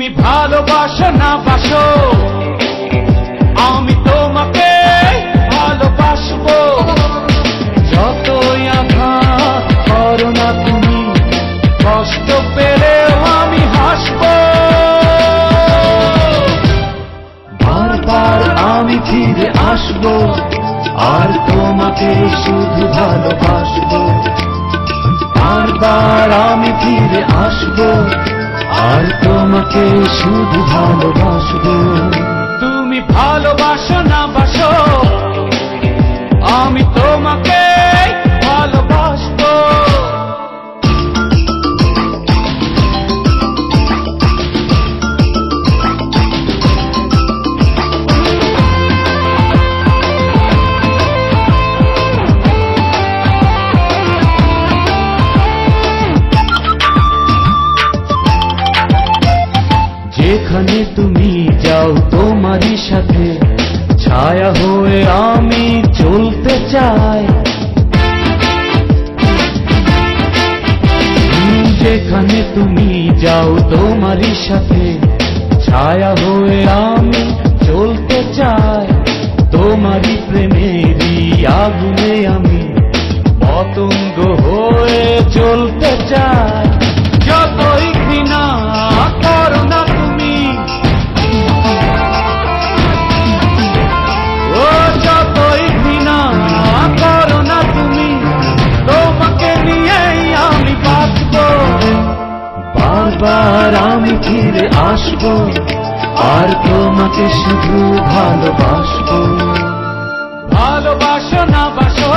তুমি ভালোবাসো না বাসো, আমি তোমাকে ভালোবাসবো। যতই আঘাত করো না তুমি, কষ্ট পেলেও আমি হাসবো। বারবার আমি ফিরে আসবো, আর তোমাকে শুধু ভালোবাসবো। বারবার আমি ফিরে আসবো, আর তোমাকে শুধু ভালোবাসবো। তুমি ভালোবাসো না বাসো, আমি তোমাকে ভালোবাসবো। যেখানে তুমি যাও তোমারই সাথে ছায়া হয়ে আমি চলতে চাই। যেখানে তুমি যাও তোমারই সাথে ছায়া হয়ে আমি চলতে চাই। তোমারই প্রেমেরই আগুনে আমি পতঙ্গ হয়ে চলতে চাই। যতই ঘৃণা করো না তুমি, ও যতই ঘৃণা করো না তুমি, তোমাকে নিয়েই আমি বাঁচবো। বারবার আমি ফিরে আসবো, আর তোমাকে শুধু ভালোবাসবো। ভালোবাসো না বাসো,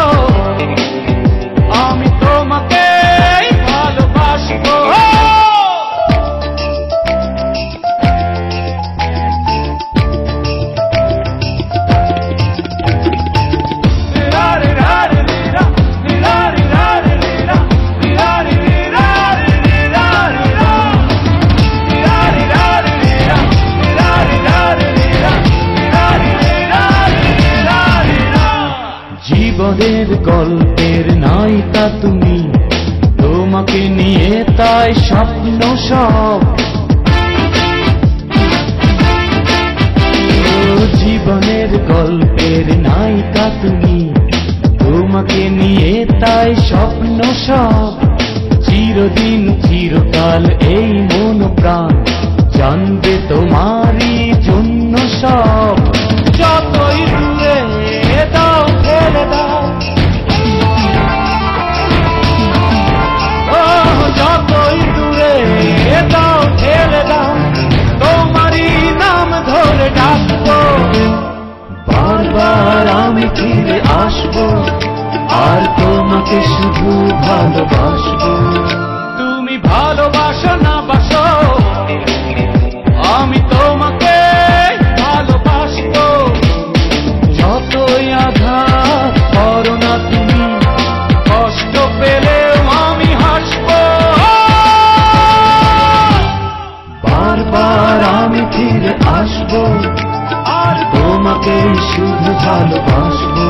আমি তোমাকে ভালোবাসবো। জীবনের গল্পের নায়িকা তুমি, তোমাকে নিয়ে তাই স্বপ্ন সব। জীবনের গল্পের নায়িকা তুমি, তোমাকে নিয়ে তাই স্বপ্ন সব। চিরদিন চিরকাল এই মন প্রাণ জানবে তোমারই জন্য সব। যতই দূরে দাও ফেলে দাও, যতই দূরে দাও ঠেলে দাও, তোমারই নাম ধরে ডাকবো। বারবার আমি ফিরে আসবো, আর তোমাকে শুধু ভালোবাসবো। তুমি ভালোবাসো না বাসো, আমি তোমাকে ভালোবাসবো। যতই আঘাত করো না তুমি, কষ্ট পেলেও আমি হাসবো। বারবার আমি ফিরে আসবো, আর তোমাকে শুধু ভালোবাসবো।